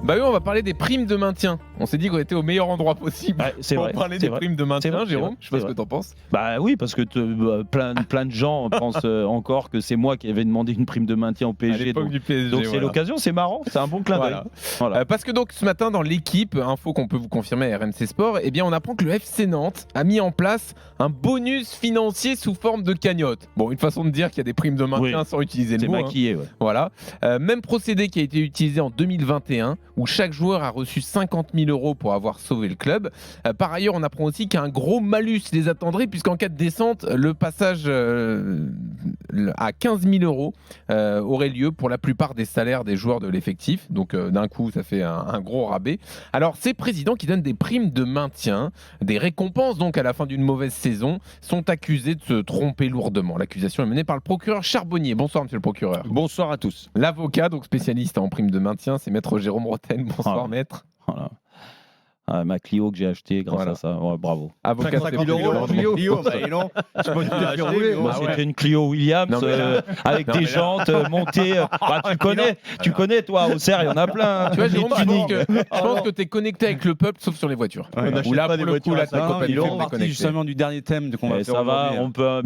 Bah oui, on va parler des primes de maintien. On s'est dit qu'on était au meilleur endroit possible pour parler des primes de maintien, Jérôme. Je sais pas ce que t'en penses. Bah oui, parce que plein de gens pensent encore que c'est moi qui avais demandé une prime de maintien au PSG. Du PSG, donc c'est l'occasion, c'est marrant, c'est un bon clin d'œil. Voilà. Parce que donc ce matin dans l'équipe, info qu'on peut vous confirmer à RMC Sport, eh bien on apprend que le FC Nantes a mis en place un bonus financier sous forme de cagnotte. Bon, une façon de dire qu'il y a des primes de maintien sans utiliser le mot. C'est maquillé, ouais. Voilà. Même procédé qui a été utilisé en 2021, où chaque joueur a reçu 50 000 € pour avoir sauvé le club. Par ailleurs, on apprend aussi qu'un gros malus les attendrait, puisqu'en cas de descente, le passage à 15 000 € aurait lieu pour la plupart des salaires des joueurs de l'effectif. Donc d'un coup, ça fait un gros rabais. Alors, ces présidents qui donnent des primes de maintien, des récompenses donc à la fin d'une mauvaise saison, sont accusés de se tromper lourdement. L'accusation est menée par le procureur Charbonnier. Bonsoir, monsieur le procureur. Bonsoir à tous. L'avocat, donc spécialiste en primes de maintien, c'est maître Jérôme Roten. Bonsoir, maître. Voilà. Ma Clio que j'ai achetée grâce à ça. Ouais, bravo. Avocat, 50 000 € Clio. C'était une Clio Williams avec des jantes montées. Tu connais, toi, au Serre, il y en a plein. Tu vois, Jérôme, je pense que tu es connecté avec le peuple, sauf sur les voitures. Ou là, pour le coup, là, ils ont parti justement du dernier thème qu'on va faire. Ça va, on peut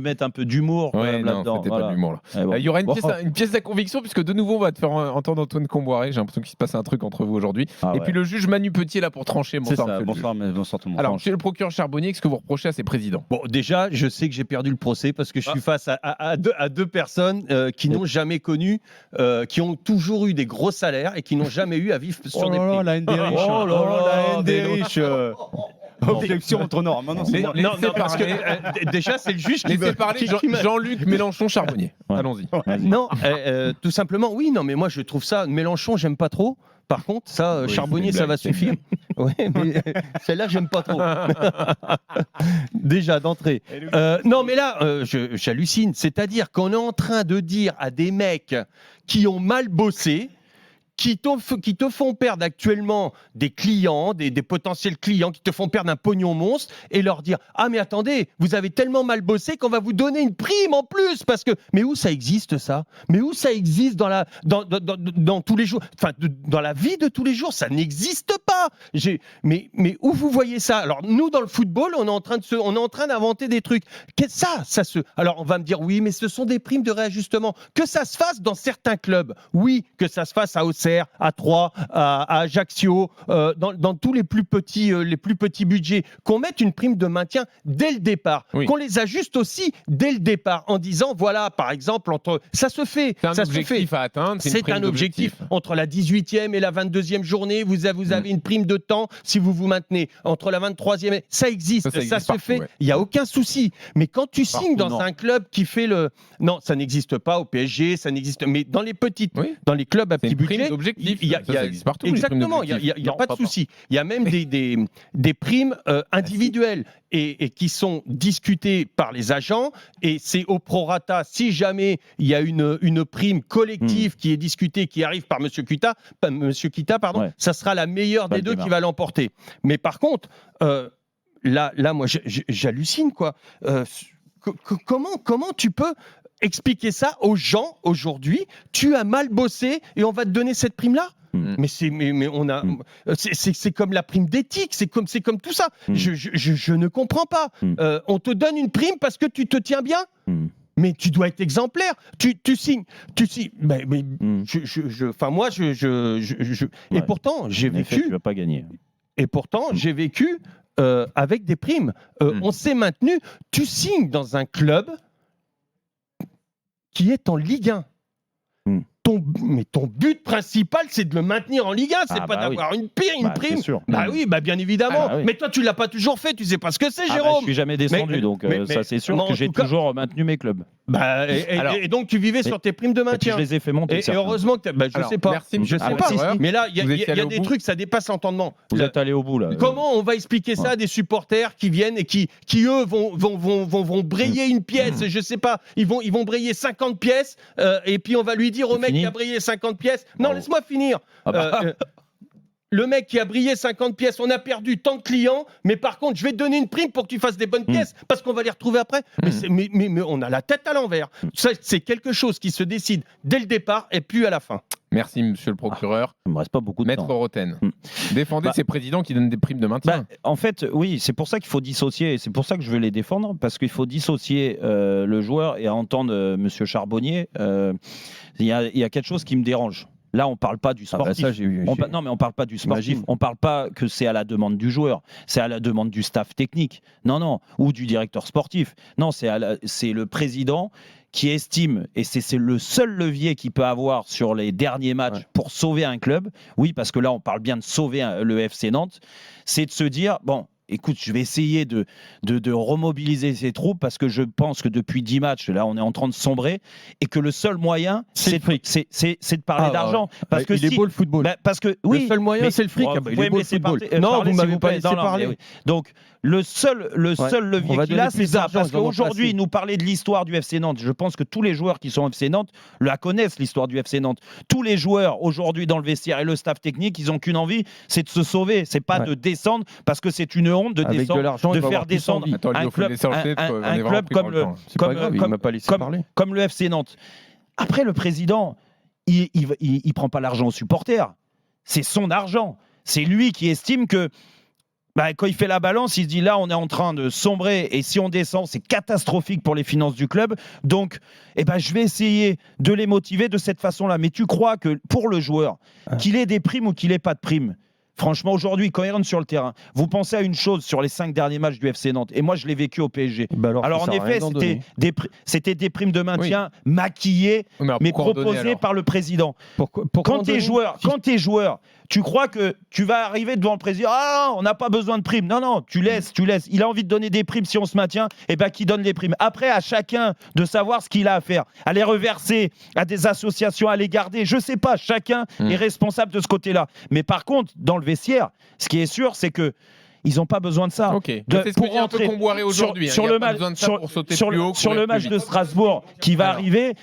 mettre un peu d'humour là-dedans. C'était pas de l'humour là. Il y aura une pièce à conviction, puisque de nouveau, on va te faire entendre Antoine Comboiré. J'ai l'impression qu'il se passe un truc entre vous aujourd'hui. Et puis le juge Manu Petit est là pour trancher. Bonsoir tout le monde. Alors, monsieur le procureur Charbonnier, qu'est-ce que vous reprochez à ces présidents ? Bon, déjà, je sais que j'ai perdu le procès parce que je suis face à deux personnes qui n'ont jamais connu, qui ont toujours eu des gros salaires et qui n'ont jamais eu à vivre sur des primes. La haine des riches. La haine des riches. Objection entre Nord. Non, parce que déjà, c'est le juge qui veut parler Jean-Luc Mélenchon Charbonnier. Allons-y. Non, tout simplement, oui, non, mais moi, je trouve ça, Mélenchon, j'aime pas trop. Par contre, ça, Charbonnier, ça va suffire. Ouais, mais celle-là, j'aime pas trop. Déjà, d'entrée. Non, mais là, j'hallucine. C'est-à-dire qu'on est en train de dire à des mecs qui ont mal bossé, qui te font perdre actuellement des clients, des potentiels clients, qui te font perdre un pognon monstre, et leur dire « Ah mais attendez, vous avez tellement mal bossé qu'on va vous donner une prime en plus !» Parce que, mais où ça existe ça ? Mais où ça existe dans tous les jours ? Enfin, dans la vie de tous les jours, ça n'existe pas. Mais où vous voyez ça ? Alors nous, dans le football, on est en train d'inventer des trucs. Alors on va me dire « Oui, mais ce sont des primes de réajustement. » Que ça se fasse dans certains clubs, oui, que ça se fasse à Auxerre, à Troyes, à Ajaccio, dans tous les plus petits budgets, qu'on mette une prime de maintien dès le départ, qu'on les ajuste aussi dès le départ, en disant voilà, par exemple, ça se fait. C'est un objectif à atteindre. C'est un objectif. Entre la 18e et la 22e journée, vous avez une prime de temps si vous vous maintenez. Entre la 23e, ça existe, ça se fait. Il n'y a aucun souci. Mais quand tu signes dans un club qui fait le... Non, ça n'existe pas au PSG, ça n'existe... Mais dans les dans les clubs à petit budget, ça existe partout. Exactement, il n'y a pas de souci. Il y a même des primes individuelles et qui sont discutées par les agents, et c'est au prorata. Si jamais il y a une prime collective qui est discutée, qui arrive par Monsieur Kita, ça sera la meilleure des deux qui va l'emporter. Mais par contre, là, moi, j'hallucine, quoi. Comment tu peux expliquer ça aux gens aujourd'hui? Tu as mal bossé et on va te donner cette prime-là? Mais c'est comme la prime d'éthique, c'est comme tout ça. Je ne comprends pas. On te donne une prime parce que tu te tiens bien. Mais tu dois être exemplaire. Tu signes. Moi, et pourtant, j'ai vécu. Tu vas pas gagner. Et pourtant, j'ai vécu avec des primes. On s'est maintenu. Tu signes dans un club qui est en Ligue 1. Mais ton but principal, c'est de le maintenir en Ligue 1, c'est pas d'avoir une prime. Bien évidemment. Mais toi, tu l'as pas toujours fait, tu sais pas ce que c'est, Jérôme. Je suis jamais descendu, donc ça c'est sûr que j'ai toujours maintenu mes clubs. Et donc tu vivais sur tes primes de maintien. Je les ai fait monter. Et heureusement que je sais pas. Je sais pas. Mais là, il y a des trucs, ça dépasse l'entendement. Vous êtes allé au bout là. Comment on va expliquer ça à des supporters qui viennent et qui eux vont brayer une pièce, je sais pas, ils vont brayer 50 pièces et puis on va lui dire au mec qui a brayé 50 pièces. Non, laisse-moi finir. Le mec qui a brillé 50 pièces, on a perdu tant de clients, mais par contre, je vais te donner une prime pour que tu fasses des bonnes pièces, parce qu'on va les retrouver après. Mais on a la tête à l'envers. Ça, c'est quelque chose qui se décide dès le départ et plus à la fin. Merci, monsieur le procureur. Il me reste pas beaucoup de Maître temps. Roten, défendez ces présidents qui donnent des primes de maintien. En fait, oui, c'est pour ça qu'il faut dissocier, et c'est pour ça que je veux les défendre, parce qu'il faut dissocier le joueur et entendre monsieur Charbonnier. Il y a quelque chose qui me dérange. Là, on ne parle pas du sportif. Non, mais on ne parle pas du sportif. On ne parle pas que c'est à la demande du joueur. C'est à la demande du staff technique. Non. Ou du directeur sportif. Non, c'est le président qui estime, et c'est le seul levier qu'il peut avoir sur les derniers matchs pour sauver un club. Oui, parce que là, on parle bien de sauver le FC Nantes. C'est de se dire, bon, écoute, je vais essayer de remobiliser ces troupes parce que je pense que depuis 10 matchs, là, on est en train de sombrer et que le seul moyen, c'est de parler d'argent. Parce que il est beau le football. Parce que, oui, le seul moyen, c'est le fric. Il est beau le football. Non, vous m'avez pas laissé parler. Donc, le seul levier qu'il a, c'est ça. Parce qu'aujourd'hui, nous parler de l'histoire du FC Nantes, je pense que tous les joueurs qui sont au FC Nantes la connaissent, l'histoire du FC Nantes. Tous les joueurs aujourd'hui dans le vestiaire et le staff technique, ils n'ont qu'une envie, c'est de se sauver. C'est pas de descendre parce que c'est une honte de descendre, de faire descendre un club comme le FC Nantes. Après, le président, il prend pas l'argent aux supporters. C'est son argent. C'est lui qui estime que quand il fait la balance, il se dit là, on est en train de sombrer et si on descend, c'est catastrophique pour les finances du club. Donc, je vais essayer de les motiver de cette façon-là. Mais tu crois que pour le joueur, qu'il ait des primes ou qu'il n'ait pas de primes, franchement, aujourd'hui, quand il rentre sur le terrain, vous pensez à une chose sur les 5 derniers matchs du FC Nantes. Et moi, je l'ai vécu au PSG. Alors en effet, c'était des primes de maintien maquillées, mais proposées par le président. Quand tu es joueur, tu crois que tu vas arriver devant le président, on n'a pas besoin de primes. Non, tu laisses. Il a envie de donner des primes si on se maintient, qu'il donne les primes. Après, à chacun de savoir ce qu'il a à faire, à les reverser à des associations, à les garder. Je sais pas, chacun est responsable de ce côté-là. Mais par contre, dans le vestiaire, ce qui est sûr, c'est que ils n'ont pas besoin de ça. C'est ce que dit un peu Comboiré aujourd'hui. Sur le match de Strasbourg qui va arriver,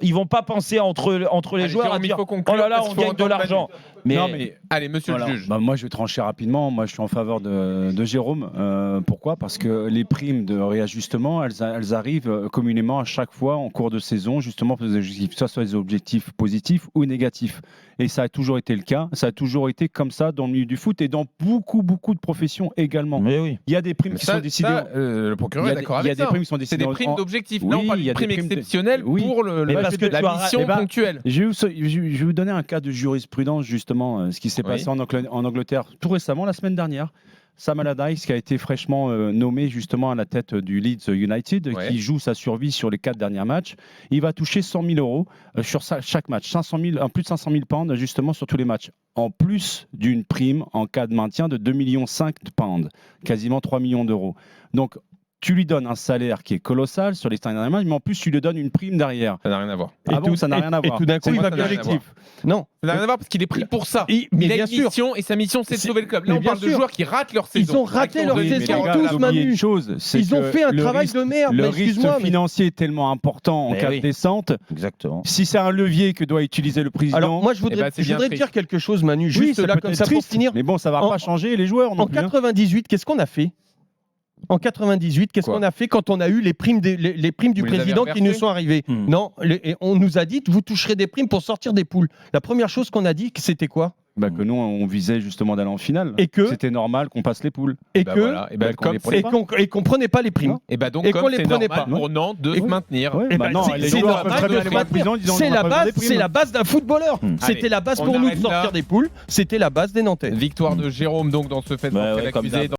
ils vont pas penser entre les joueurs à dire oh là là, on gagne de l'argent. Mais allez, monsieur le juge. Moi, je vais trancher rapidement. Moi, je suis en faveur de Jérôme. Pourquoi ? Parce que les primes de réajustement, elles arrivent communément à chaque fois en cours de saison, justement pour des objectifs, soit des objectifs positifs ou négatifs. Et ça a toujours été le cas. Ça a toujours été comme ça dans le milieu du foot et dans beaucoup de professions également. Mais oui. Il y a des primes qui sont décidées. Le procureur est d'accord avec ça. Il y a des primes qui sont décidées. C'est des primes d'objectifs. Là, on parle de primes exceptionnelles pour la mission ponctuelle. Je vais vous donner un cas de jurisprudence, justement, ce qui s'est passé en Angleterre tout récemment, la semaine dernière. Sam Allardyce, qui a été fraîchement nommé justement à la tête du Leeds United, qui joue sa survie sur les 4 derniers matchs. Il va toucher 100 000 euros sur chaque match, plus de 500 000 pounds justement sur tous les matchs, en plus d'une prime en cas de maintien de 2,5 millions de pounds, quasiment 3 millions d'euros. Donc, tu lui donnes un salaire qui est colossal sur les 5 derniers matchs, mais en plus, tu lui donnes une prime derrière. Ça n'a rien à voir. Ça n'a rien à voir. Et tout d'un coup, il va collectif. Non. Ça n'a rien à voir parce qu'il est pris pour ça. Il a une mission et sa mission, c'est de sauver le club. Là, on parle de joueurs qui ratent leur saison. Ils ont raté leur saison tous, Manu. Ils ont fait un travail de merde. Le risque financier est tellement important en cas de descente. Exactement. Si c'est un levier que doit utiliser le président. Alors, moi, je voudrais dire quelque chose, Manu, juste là, comme ça, pour finir. Mais bon, ça ne va pas changer les joueurs non plus. En 98, qu'est-ce qu'on a fait ? En 98, qu'est-ce qu'on a fait quand on a eu les primes du président qui nous sont arrivées ? Non, on nous a dit vous toucherez des primes pour sortir des poules. La première chose qu'on a dit, c'était quoi ? Que nous, on visait justement d'aller en finale. Et que c'était normal qu'on passe les poules. Et qu'on prenait pas les primes. Et qu'on les prenait pas. Pour Nantes de se maintenir. C'est la base d'un footballeur. C'était la base pour nous de sortir des poules. C'était la base des Nantais. Victoire de Jérôme donc dans ce fait.